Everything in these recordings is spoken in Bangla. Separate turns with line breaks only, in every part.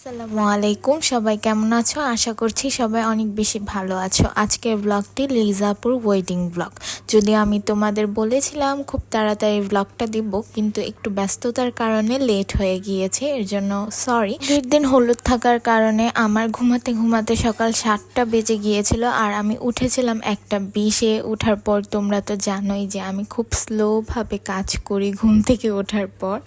আসসালামু আলাইকুম, সবাই কেমন আছো? আশা করছি সবাই অনেক বেশি ভালো আছো। আজকের ব্লগটি লিজাপুর ওয়েডিং ব্লগ। যদি আমি তোমাদের বলেছিলাম খুব তাড়াতাড়ি ব্লগটা দিব, কিন্তু একটু ব্যস্ততার কারণে লেট হয়ে গিয়েছে, এর জন্য সরি। আগের দিন হলুদ থাকার কারণে আমার ঘুমাতে ঘুমাতে সকাল 7টা বেজে গিয়েছিল, আর আমি উঠেছিলাম 1:20-এ। ওঠার পর তোমরা তো জানোই যে আমি খুব স্লোভাবে কাজ করি ঘুম থেকে ওঠার পর।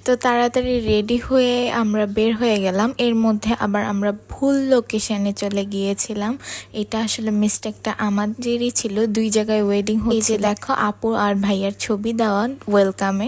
তো তাড়াতাড়ি রেডি হয়ে আমরা বের হয়ে গেলাম। এর মধ্যে আবার আমরা ভুল লোকেশনে চলে গিয়েছিলাম। এটা আসলে মিস্টেকটা আমাদেরই ছিল, 2 জায়গায় ওয়েডিং হয়েছে। দেখো আপু আর ভাইয়ার ছবি দেওয়া ওয়েলকামে।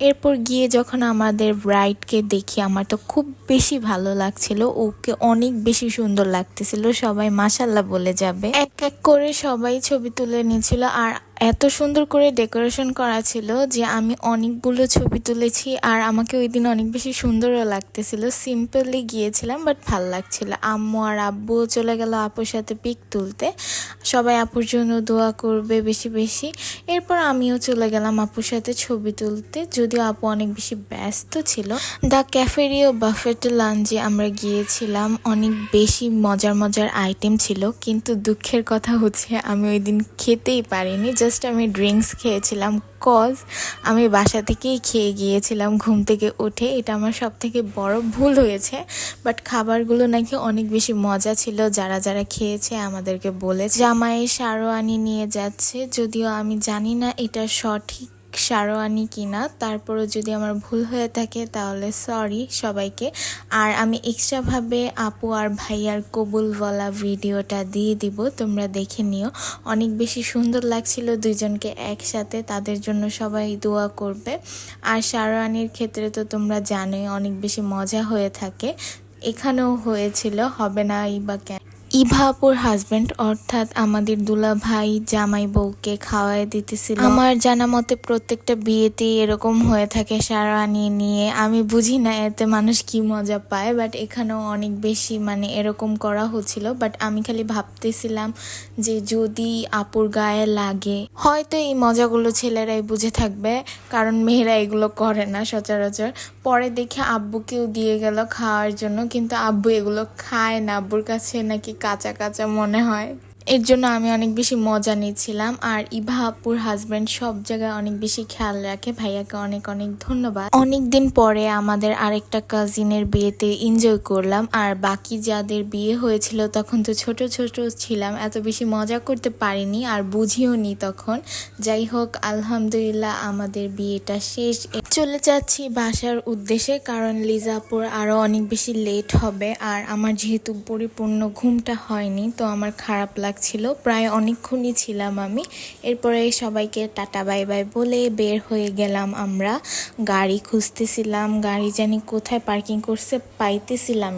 এরপর গিয়ে যখন আমাদের ব্রাইডকে দেখি, আমার তো খুব বেশি ভালো লাগছিল, ওকে অনেক বেশি সুন্দর লাগতেছিল, সবাই মাশাল্লাহ বলে যাবে। এক এক করে সবাই ছবি তুলে নিয়েছিল, আর এত সুন্দর করে ডেকোরেশন করা ছিল যে আমি অনেকগুলো ছবি তুলেছি। আর আমাকে ওই দিন অনেক বেশি সুন্দরও লাগতেছিল। সিম্পলি গিয়েছিলাম, বাট ভাল লাগছিল। আম্মু আর আব্বুও চলে গেল আপুর সাথে পিক তুলতে। সবাই আপুর জন্য দোয়া করবে বেশি বেশি। এরপর আমিও চলে গেলাম আপুর সাথে ছবি তুলতে, যদিও আপু অনেক বেশি ব্যস্ত ছিল। দ্য ক্যাফেরিও বাফেট লাঞ্চে আমরা গিয়েছিলাম। অনেক বেশি মজার মজার আইটেম ছিল, কিন্তু দুঃখের কথা হচ্ছে আমি ওই দিন খেতেই পারিনি। জাস্ট আমি ড্রিঙ্কস খেয়েছিলাম, কজ আমি বাসা থেকেই খেয়ে গিয়েছিলাম ঘুম থেকে উঠে। এটা আমার সব থেকে বড় ভুল হয়েছে। বাট খাবারগুলো নাকি অনেক বেশি মজা ছিল। যারা যারা খেয়েছে আমাদেরকে বলে জামাইয়ের শারওয়ানি নিয়ে যাচ্ছে, যদিও আমি জানি না এটা সঠিক শারওয়ানি কিনা। তারপরও যদি আমার ভুল হয়ে থাকে তাহলে সরি সবাইকে। আর আমি এক্সট্রাভাবে আপু আর ভাইয়ার কবুলওয়ালা ভিডিওটা দিয়ে দিব, তোমরা দেখে নিও। অনেক বেশি সুন্দর লাগছিল দুইজনকে একসাথে, তাদের জন্য সবাই দোয়া করবে। আর শারওয়ানির ক্ষেত্রে তো তোমরা জানোই অনেক বেশি মজা হয়ে থাকে, এখানেও হয়েছিল, হবে না বা কেন। ইভা আপুর হাজব্যান্ড অর্থাৎ আমাদের দুলা ভাই জামাই বউকে খাওয়াই দিতেছিল। আমার জানা মতে প্রত্যেকটা বিয়েতেই এরকম হয়ে থাকে শারওয়ানি নিয়ে। আমি বুঝি না এতে মানুষ কি মজা পায়, বাট এখানেও অনেক বেশি এরকম করা হচ্ছিল। বাট আমি খালি ভাবতেছিলাম যে যদি আপুর গায়ে লাগে, হয়তো এই মজাগুলো ছেলেরাই বুঝে থাকবে, কারণ মেয়েরা এগুলো করে না সচরাচর। পরে দেখে আব্বুকেও দিয়ে গেল খাওয়ার জন্য, কিন্তু আব্বু এগুলো খায় না, আব্বুর কাছে নাকি কাঁচা কাঁচা মনে হয়। এর জন্য আমি অনেক বেশি মজা নিচ্ছিলাম। আর ইভা আপুর হাজব্যান্ড সব জায়গায় অনেক বেশি খেয়াল রাখে, ভাইয়াকে অনেক অনেক ধন্যবাদ। অনেক দিন পরে আমাদের আরেকটা কাজিনের বিয়েতে এনজয় করলাম। আর বাকি যাদের বিয়ে হয়েছিল তখন তো ছোট ছোট ছিলাম, এত বেশি মজা করতে পারিনি আর বুঝিও নি তখন। যাই হোক, আলহামদুলিল্লাহ আমাদের বিয়েটা শেষ। চলে যাচ্ছি বাসার উদ্দেশ্যে, কারণ লিজাপুর আরও অনেক বেশি লেট হবে। আর আমার যেহেতু পরিপূর্ণ ঘুমটা হয়নি, তো আমার খারাপ লাগছিল, প্রায় অনেকক্ষণই ছিলাম আমি। এরপরে সবাইকে টাটা বাই বাই বলে বের হয়ে গেলাম আমরা। গাড়ি খুঁজতেছিলাম, গাড়ি জানি কোথায় পার্কিং করছে পাইতেছিলাম।